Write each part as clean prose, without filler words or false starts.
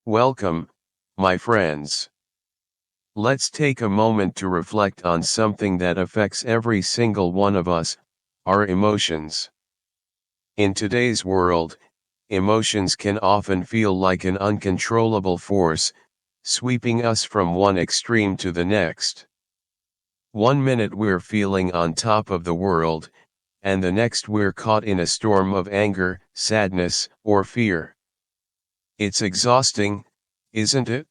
Welcome, my friends. Let's take a moment to reflect on something that affects every single one of us, our emotions. In today's world, emotions can often feel like an uncontrollable force, sweeping us from one extreme to the next. One minute we're feeling on top of the world, and the next we're caught in a storm of anger, sadness, or fear. It's exhausting, isn't it?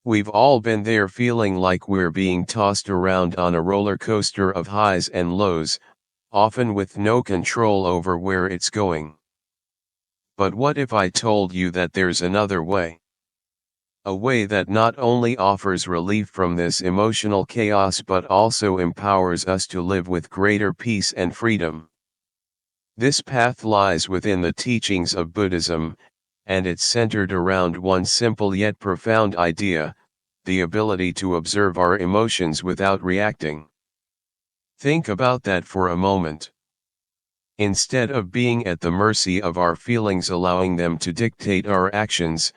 We've all been there, feeling like we're being tossed around on a roller coaster of highs and lows, often with no control over where it's going. But what if I told you that there's another way? A way that not only offers relief from this emotional chaos but also empowers us to live with greater peace and freedom. This path lies within the teachings of Buddhism, and it's centered around one simple yet profound idea: the ability to observe our emotions without reacting. Think about that for a moment. Instead of being at the mercy of our feelings, allowing them to dictate our actions,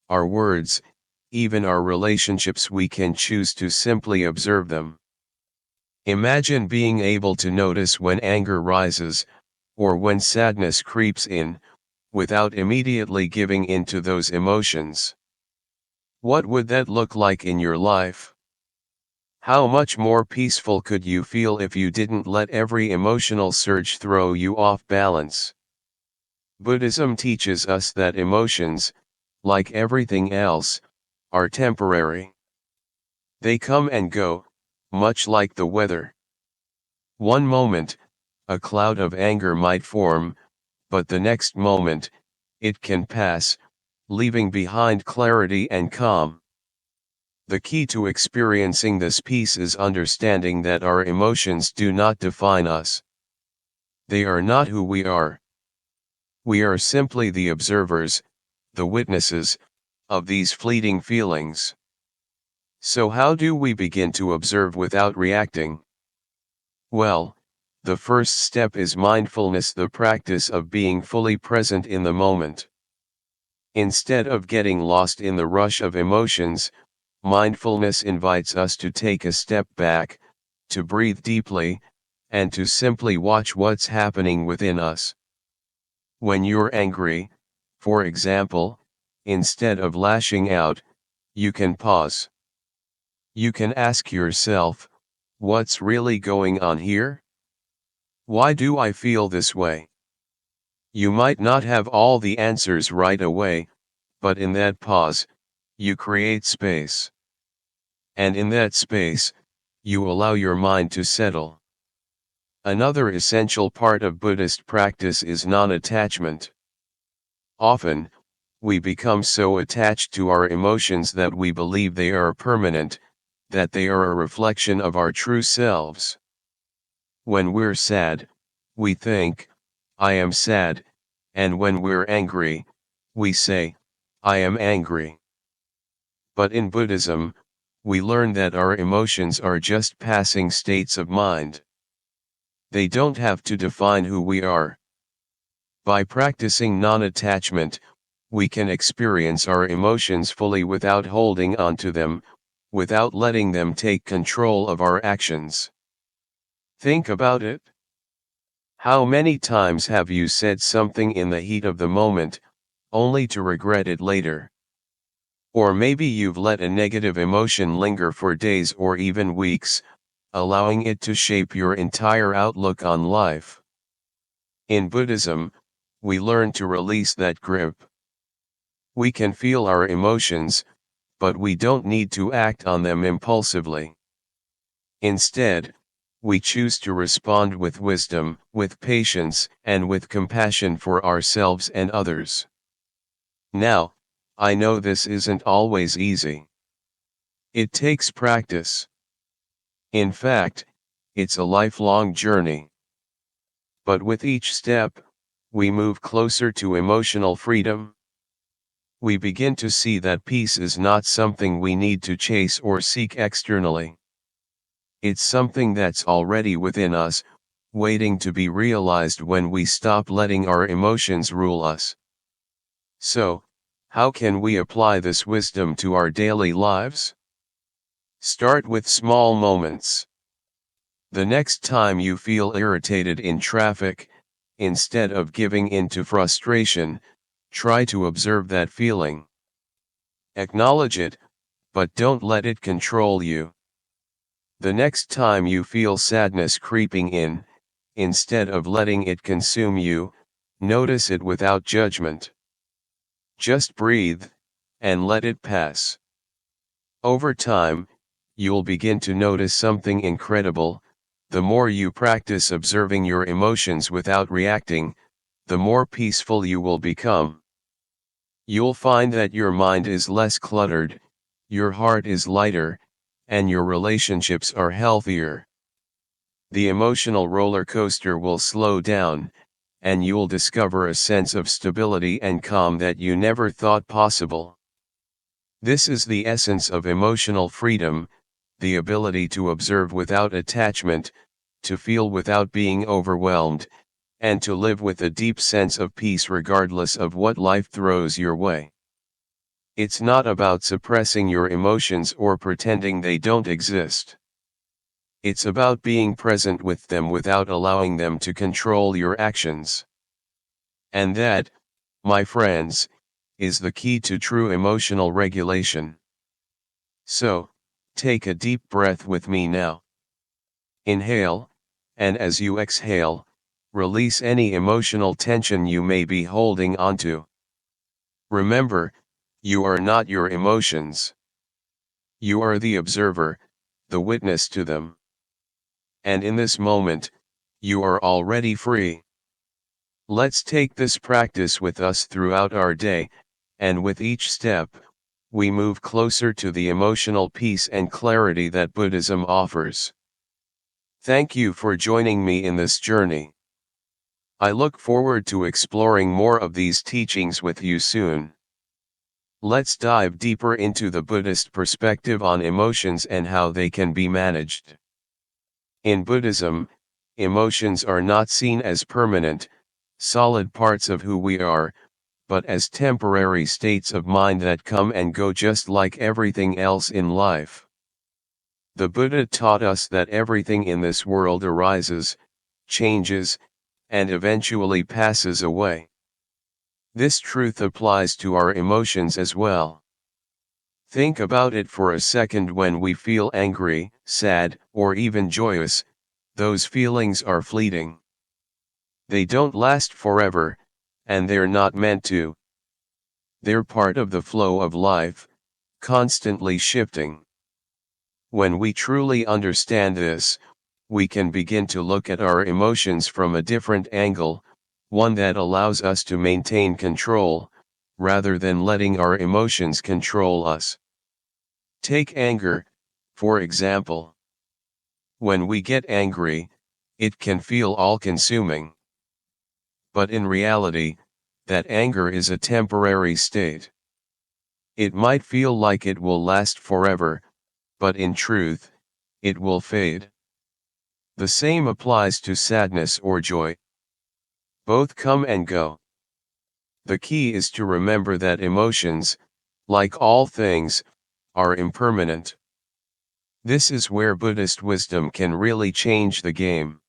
our words, even our relationships, we can choose to simply observe them. Imagine being able to notice when anger rises, or when sadness creeps in, without immediately giving in to those emotions. What would that look like in your life? How much more peaceful could you feel if you didn't let every emotional surge throw you off balance? Buddhism teaches us that emotions, like everything else, are temporary. They come and go, much like the weather. One moment, a cloud of anger might form, but the next moment, it can pass, leaving behind clarity and calm. The key to experiencing this peace is understanding that our emotions do not define us. They are not who we are. We are simply the observers, the witnesses, of these fleeting feelings. So how do we begin to observe without reacting? Well, the first step is mindfulness, the practice of being fully present in the moment. Instead of getting lost in the rush of emotions, mindfulness invites us to take a step back, to breathe deeply, and to simply watch what's happening within us. When you're angry, for example, instead of lashing out, you can pause. You can ask yourself, what's really going on here? Why do I feel this way? You might not have all the answers right away, but in that pause, you create space. And in that space, you allow your mind to settle. Another essential part of Buddhist practice is non-attachment. Often, we become so attached to our emotions that we believe they are permanent, that they are a reflection of our true selves. When we're sad, we think, I am sad, and when we're angry, we say, I am angry. But in Buddhism, we learn that our emotions are just passing states of mind. They don't have to define who we are. By practicing non-attachment, we can experience our emotions fully without holding on to them, without letting them take control of our actions. Think about it. How many times have you said something in the heat of the moment, only to regret it later? Or maybe you've let a negative emotion linger for days or even weeks, allowing it to shape your entire outlook on life. In Buddhism, we learn to release that grip. We can feel our emotions, but we don't need to act on them impulsively. Instead, we choose to respond with wisdom, with patience, and with compassion for ourselves and others. Now, I know this isn't always easy. It takes practice. In fact, it's a lifelong journey. But with each step, we move closer to emotional freedom. We begin to see that peace is not something we need to chase or seek externally. It's something that's already within us, waiting to be realized when we stop letting our emotions rule us. So, How can we apply this wisdom to our daily lives? Start with small moments. The next time you feel irritated in traffic, instead of giving in to frustration, try to observe that feeling. Acknowledge it, but don't let it control you. The next time you feel sadness creeping in, instead of letting it consume you, notice it without judgment. Just breathe, and let it pass. Over time, you'll begin to notice something incredible. The more you practice observing your emotions without reacting, the more peaceful you will become. You'll find that your mind is less cluttered, your heart is lighter, and your relationships are healthier. The emotional roller coaster will slow down, and you'll discover a sense of stability and calm that you never thought possible. This is the essence of emotional freedom, the ability to observe without attachment, to feel without being overwhelmed, and to live with a deep sense of peace regardless of what life throws your way. It's not about suppressing your emotions or pretending they don't exist. It's about being present with them without allowing them to control your actions. And that, my friends, is the key to true emotional regulation. So, take a deep breath with me now. Inhale, and as you exhale, release any emotional tension you may be holding onto. Remember, you are not your emotions. You are the observer, the witness to them. And in this moment, you are already free. Let's take this practice with us throughout our day, and with each step, we move closer to the emotional peace and clarity that Buddhism offers. Thank you for joining me in this journey. I look forward to exploring more of these teachings with you soon. Let's dive deeper into the Buddhist perspective on emotions and how they can be managed. In Buddhism, emotions are not seen as permanent, solid parts of who we are, but as temporary states of mind that come and go just like everything else in life. The Buddha taught us that everything in this world arises, changes, and eventually passes away. This truth applies to our emotions as well. Think about it for a second. When we feel angry, sad, or even joyous, those feelings are fleeting. They don't last forever, and they're not meant to. They're part of the flow of life, constantly shifting. When we truly understand this, we can begin to look at our emotions from a different angle, one that allows us to maintain control, rather than letting our emotions control us. Take anger, for example. When we get angry, it can feel all-consuming. But in reality, that anger is a temporary state. It might feel like it will last forever, but in truth, it will fade. The same applies to sadness or joy. Both come and go. The key is to remember that emotions, like all things, are impermanent. This is where Buddhist wisdom can really change the game.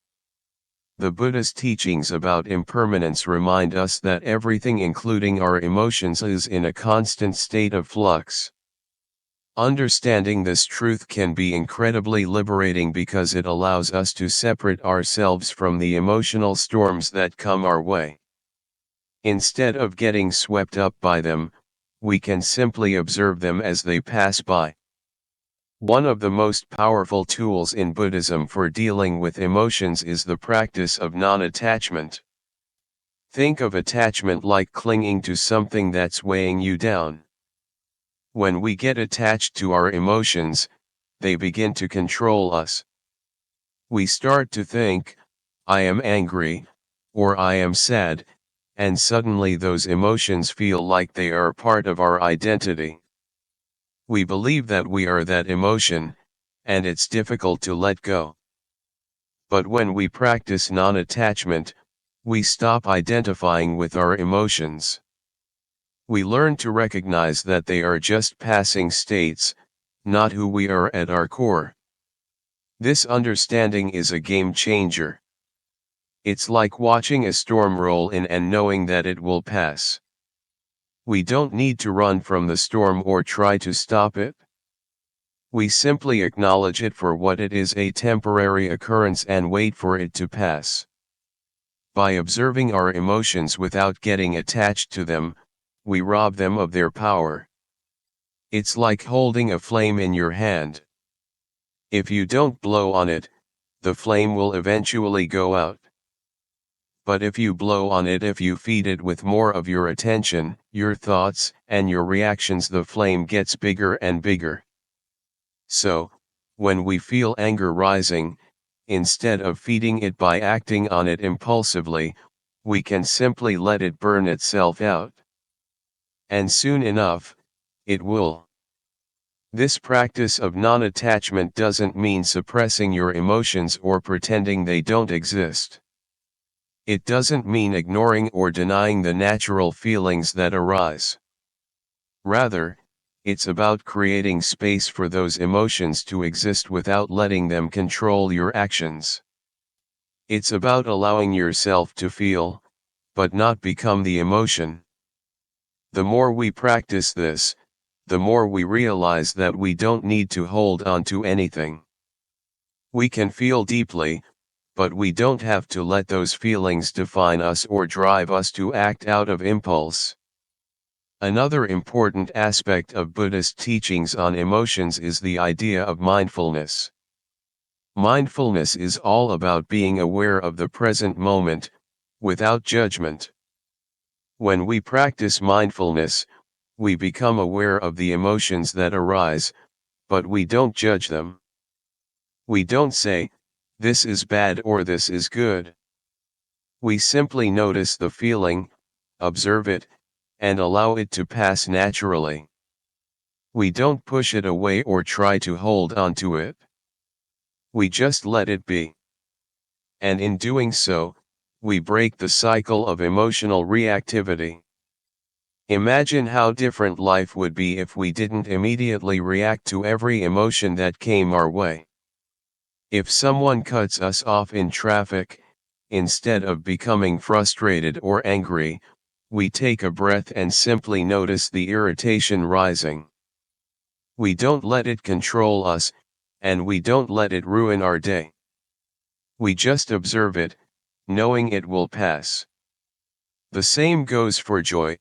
The Buddha's teachings about impermanence remind us that everything, including our emotions, is in a constant state of flux. Understanding this truth can be incredibly liberating because it allows us to separate ourselves from the emotional storms that come our way. Instead of getting swept up by them, we can simply observe them as they pass by. One of the most powerful tools in Buddhism for dealing with emotions is the practice of non-attachment. Think of attachment like clinging to something that's weighing you down. When we get attached to our emotions, they begin to control us. We start to think, I am angry, or I am sad, and suddenly those emotions feel like they are part of our identity. We believe that we are that emotion, and it's difficult to let go. But when we practice non-attachment, we stop identifying with our emotions. We learn to recognize that they are just passing states, not who we are at our core. This understanding is a game changer. It's like watching a storm roll in and knowing that it will pass. We don't need to run from the storm or try to stop it. We simply acknowledge it for what it is, a temporary occurrence, and wait for it to pass. By observing our emotions without getting attached to them, we rob them of their power. It's like holding a flame in your hand. If you don't blow on it, the flame will eventually go out. But if you blow on it, if you feed it with more of your attention, your thoughts, and your reactions, the flame gets bigger and bigger. So, when we feel anger rising, instead of feeding it by acting on it impulsively, we can simply let it burn itself out. And soon enough, it will. This practice of non-attachment doesn't mean suppressing your emotions or pretending they don't exist. It doesn't mean ignoring or denying the natural feelings that arise. Rather, it's about creating space for those emotions to exist without letting them control your actions. It's about allowing yourself to feel, but not become the emotion. The more we practice this, the more we realize that we don't need to hold on to anything. We can feel deeply, but we don't have to let those feelings define us or drive us to act out of impulse. Another important aspect of Buddhist teachings on emotions is the idea of mindfulness. Mindfulness is all about being aware of the present moment, without judgment. When we practice mindfulness, we become aware of the emotions that arise, but we don't judge them. We don't say, "This is bad" or "This is good." We simply notice the feeling, observe it, and allow it to pass naturally. We don't push it away or try to hold on to it. We just let it be. And in doing so, we break the cycle of emotional reactivity. Imagine how different life would be if we didn't immediately react to every emotion that came our way. If someone cuts us off in traffic, instead of becoming frustrated or angry, we take a breath and simply notice the irritation rising. We don't let it control us, and we don't let it ruin our day. We just observe it, knowing it will pass. The same goes for joy.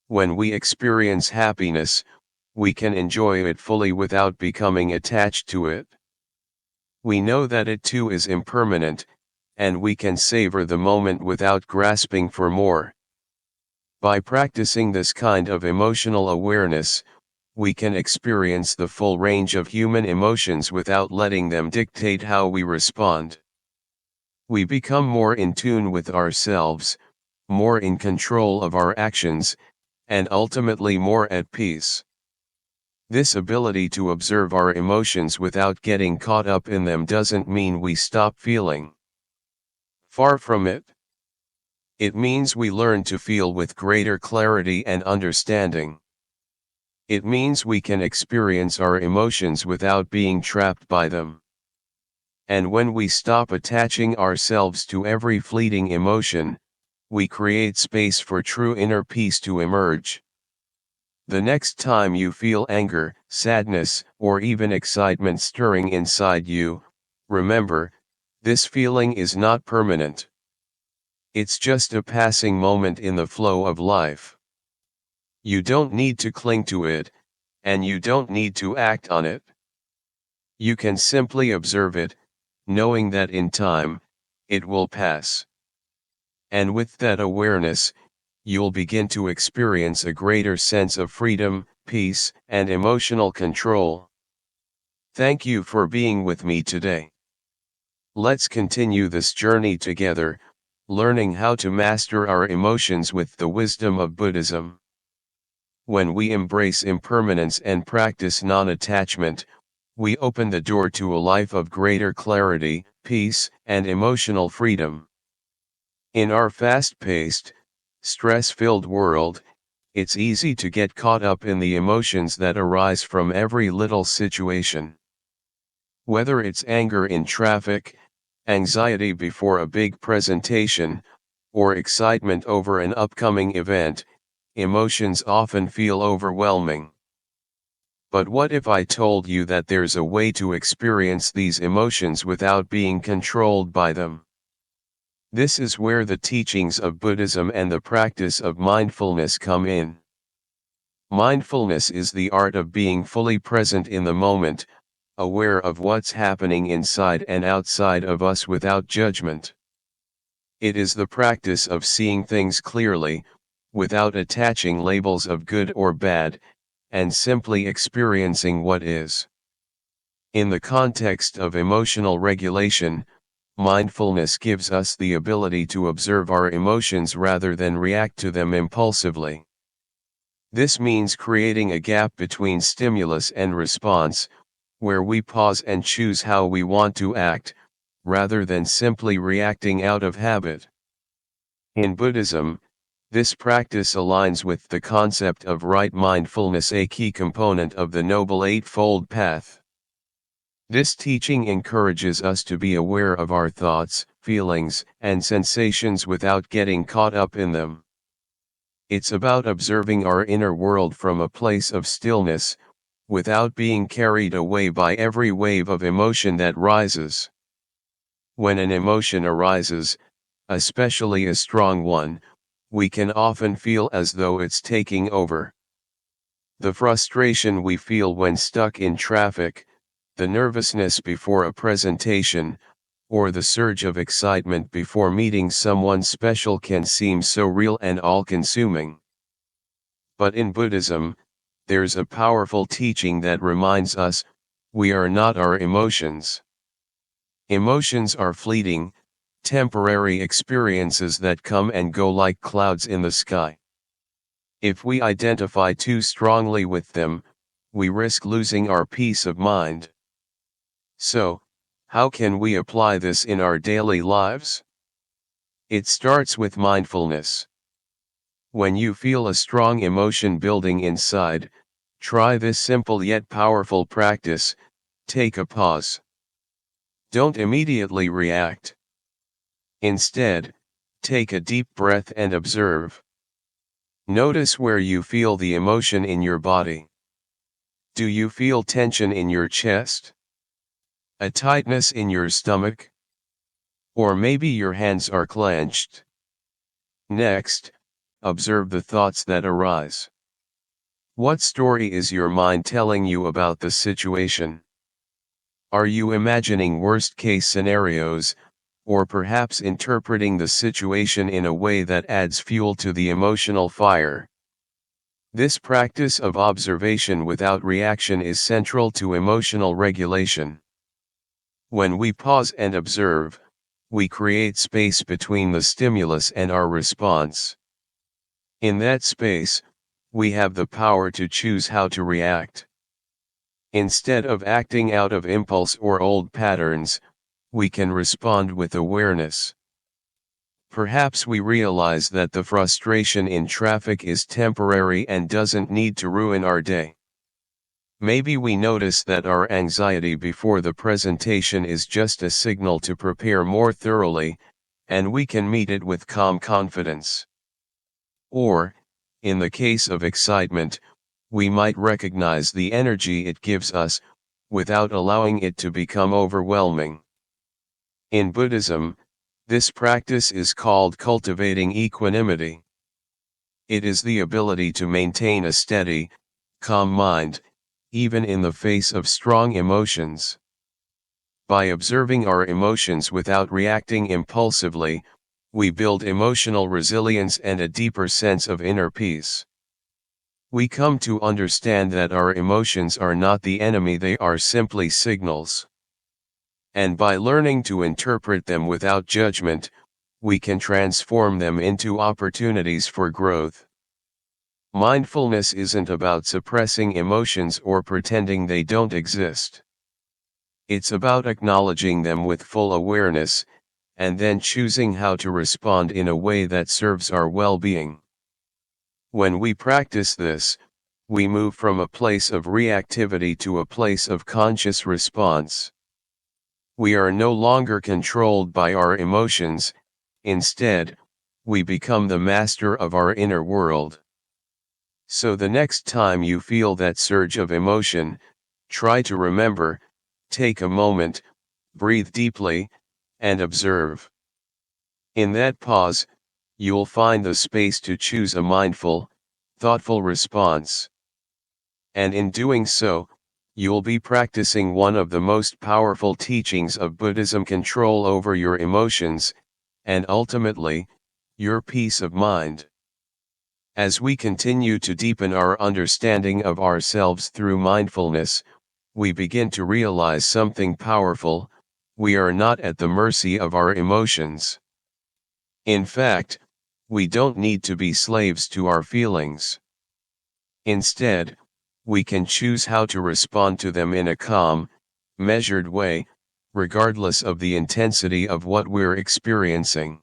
When we experience happiness, we can enjoy it fully without becoming attached to it. We know that it too is impermanent, and we can savor the moment without grasping for more. By practicing this kind of emotional awareness, we can experience the full range of human emotions without letting them dictate how we respond. We become more in tune with ourselves, more in control of our actions, and ultimately more at peace. This ability to observe our emotions without getting caught up in them doesn't mean we stop feeling. Far from it. It means we learn to feel with greater clarity and understanding. It means we can experience our emotions without being trapped by them. And when we stop attaching ourselves to every fleeting emotion, we create space for true inner peace to emerge. The next time you feel anger, sadness, or even excitement stirring inside you, remember, this feeling is not permanent. It's just a passing moment in the flow of life. You don't need to cling to it, and you don't need to act on it. You can simply observe it, knowing that in time, it will pass. And with that awareness, you'll begin to experience a greater sense of freedom, peace, and emotional control. Thank you for being with me today. Let's continue this journey together, learning how to master our emotions with the wisdom of Buddhism. When we embrace impermanence and practice non-attachment, we open the door to a life of greater clarity, peace, and emotional freedom. In our fast-paced, stress-filled world, it's easy to get caught up in the emotions that arise from every little situation. Whether it's anger in traffic, anxiety before a big presentation, or excitement over an upcoming event, emotions often feel overwhelming. But what if I told you that there's a way to experience these emotions without being controlled by them? This is where the teachings of Buddhism and the practice of mindfulness come in. Mindfulness is the art of being fully present in the moment, aware of what's happening inside and outside of us without judgment. It is the practice of seeing things clearly, without attaching labels of good or bad, and simply experiencing what is. In the context of emotional regulation, mindfulness gives us the ability to observe our emotions rather than react to them impulsively. This means creating a gap between stimulus and response, where we pause and choose how we want to act, rather than simply reacting out of habit. In Buddhism, this practice aligns with the concept of right mindfulness, a key component of the Noble Eightfold Path. This teaching encourages us to be aware of our thoughts, feelings, and sensations without getting caught up in them. It's about observing our inner world from a place of stillness, without being carried away by every wave of emotion that rises. When an emotion arises, especially a strong one, we can often feel as though it's taking over. The frustration we feel when stuck in traffic, the nervousness before a presentation, or the surge of excitement before meeting someone special can seem so real and all-consuming. But in Buddhism, there's a powerful teaching that reminds us, we are not our emotions. Emotions are fleeting, temporary experiences that come and go like clouds in the sky. If we identify too strongly with them, we risk losing our peace of mind. So, how can we apply this in our daily lives? It starts with mindfulness. When you feel a strong emotion building inside, try this simple yet powerful practice: take a pause. Don't immediately react. Instead, take a deep breath and observe. Notice where you feel the emotion in your body. Do you feel tension in your chest? A tightness in your stomach? Or maybe your hands are clenched? Next, observe the thoughts that arise. What story is your mind telling you about the situation? Are you imagining worst-case scenarios, or perhaps interpreting the situation in a way that adds fuel to the emotional fire? This practice of observation without reaction is central to emotional regulation. When we pause and observe, we create space between the stimulus and our response. In that space, we have the power to choose how to react. Instead of acting out of impulse or old patterns, we can respond with awareness. Perhaps we realize that the frustration in traffic is temporary and doesn't need to ruin our day. Maybe we notice that our anxiety before the presentation is just a signal to prepare more thoroughly, and we can meet it with calm confidence. Or, in the case of excitement, we might recognize the energy it gives us, without allowing it to become overwhelming. In Buddhism, this practice is called cultivating equanimity. It is the ability to maintain a steady, calm mind, even in the face of strong emotions. By observing our emotions without reacting impulsively, we build emotional resilience and a deeper sense of inner peace. We come to understand that our emotions are not the enemy, they are simply signals. And by learning to interpret them without judgment, we can transform them into opportunities for growth. Mindfulness isn't about suppressing emotions or pretending they don't exist. It's about acknowledging them with full awareness, and then choosing how to respond in a way that serves our well-being. When we practice this, we move from a place of reactivity to a place of conscious response. We are no longer controlled by our emotions, instead, we become the master of our inner world. So the next time you feel that surge of emotion, try to remember, take a moment, breathe deeply, and observe. In that pause, you'll find the space to choose a mindful, thoughtful response. And in doing so, you'll be practicing one of the most powerful teachings of Buddhism: control over your emotions, and ultimately, your peace of mind. As we continue to deepen our understanding of ourselves through mindfulness, we begin to realize something powerful: we are not at the mercy of our emotions. In fact, we don't need to be slaves to our feelings. Instead, we can choose how to respond to them in a calm, measured way, regardless of the intensity of what we're experiencing.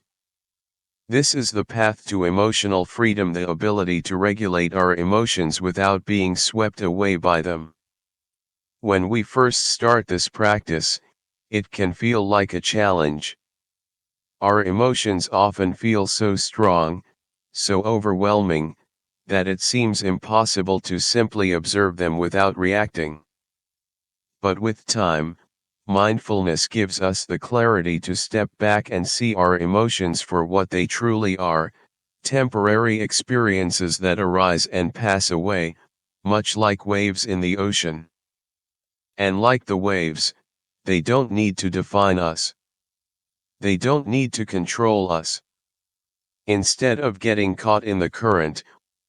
This is the path to emotional freedom, the ability to regulate our emotions without being swept away by them. When we first start this practice, it can feel like a challenge. Our emotions often feel so strong, so overwhelming, that it seems impossible to simply observe them without reacting. But with time, mindfulness gives us the clarity to step back and see our emotions for what they truly are: temporary experiences that arise and pass away, much like waves in the ocean. And like the waves, they don't need to define us. They don't need to control us. Instead of getting caught in the current,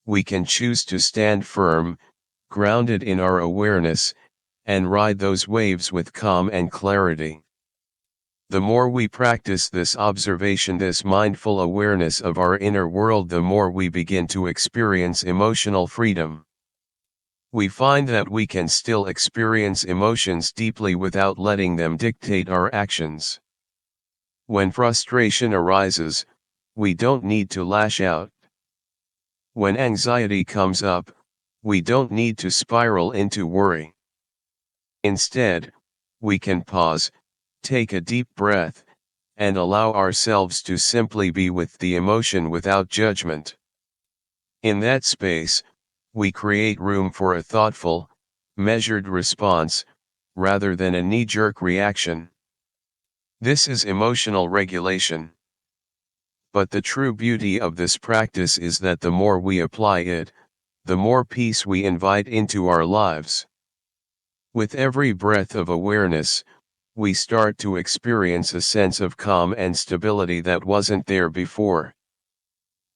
we can choose to stand firm, grounded in our awareness, and ride those waves with calm and clarity. The more we practice this observation, this mindful awareness of our inner world, the more we begin to experience emotional freedom. We find that we can still experience emotions deeply without letting them dictate our actions. When frustration arises, we don't need to lash out. When anxiety comes up, we don't need to spiral into worry. Instead, we can pause, take a deep breath, and allow ourselves to simply be with the emotion without judgment. In that space, we create room for a thoughtful, measured response, rather than a knee-jerk reaction. This is emotional regulation. But the true beauty of this practice is that the more we apply it, the more peace we invite into our lives. With every breath of awareness, we start to experience a sense of calm and stability that wasn't there before.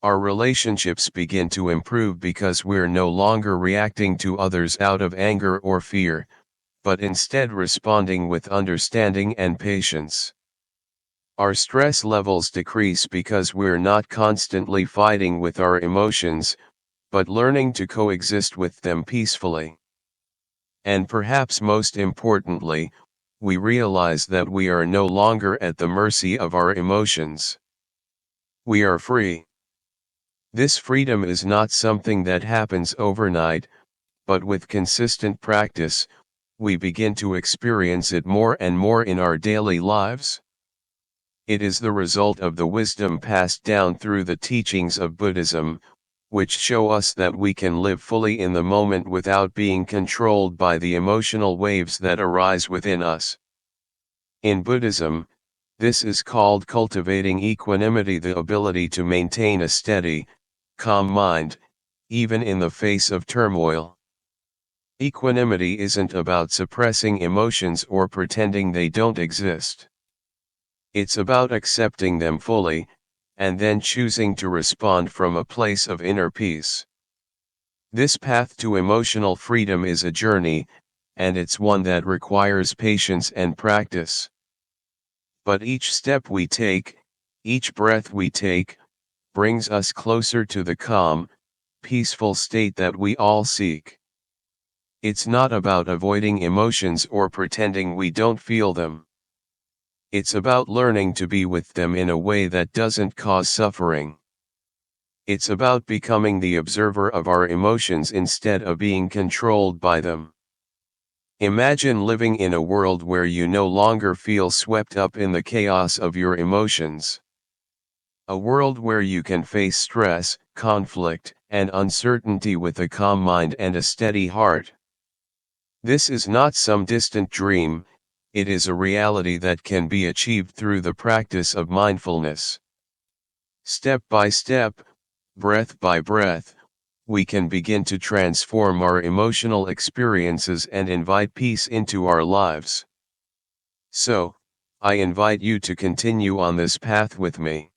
Our relationships begin to improve because we're no longer reacting to others out of anger or fear, but instead responding with understanding and patience. Our stress levels decrease because we're not constantly fighting with our emotions, but learning to coexist with them peacefully. And perhaps most importantly, we realize that we are no longer at the mercy of our emotions. We are free. This freedom is not something that happens overnight, but with consistent practice, we begin to experience it more and more in our daily lives. It is the result of the wisdom passed down through the teachings of Buddhism, which show us that we can live fully in the moment without being controlled by the emotional waves that arise within us. In Buddhism, this is called cultivating equanimity, the ability to maintain a steady, calm mind, even in the face of turmoil. Equanimity isn't about suppressing emotions or pretending they don't exist. It's about accepting them fully, and then choosing to respond from a place of inner peace. This path to emotional freedom is a journey, and it's one that requires patience and practice. But each step we take, each breath we take, brings us closer to the calm, peaceful state that we all seek. It's not about avoiding emotions or pretending we don't feel them. It's about learning to be with them in a way that doesn't cause suffering. It's about becoming the observer of our emotions instead of being controlled by them. Imagine living in a world where you no longer feel swept up in the chaos of your emotions. A world where you can face stress, conflict, and uncertainty with a calm mind and a steady heart. This is not some distant dream, it is a reality that can be achieved through the practice of mindfulness. Step by step, breath by breath, we can begin to transform our emotional experiences and invite peace into our lives. So, I invite you to continue on this path with me.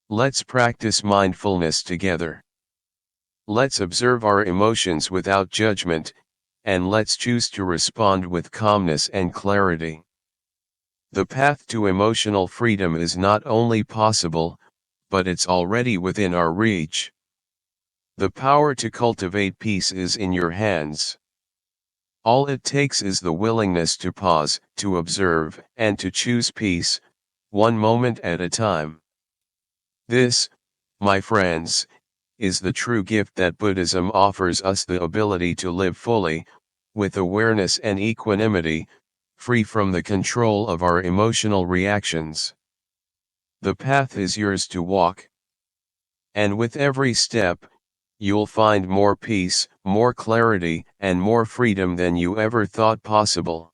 Let's practice mindfulness together. Let's observe our emotions without judgment, and let's choose to respond with calmness and clarity. The path to emotional freedom is not only possible, but it's already within our reach. The power to cultivate peace is in your hands. All it takes is the willingness to pause, to observe, and to choose peace, one moment at a time. This, my friends, is the true gift that Buddhism offers us, the ability to live fully, with awareness and equanimity, free from the control of our emotional reactions. The path is yours to walk. And with every step, you'll find more peace, more clarity, and more freedom than you ever thought possible.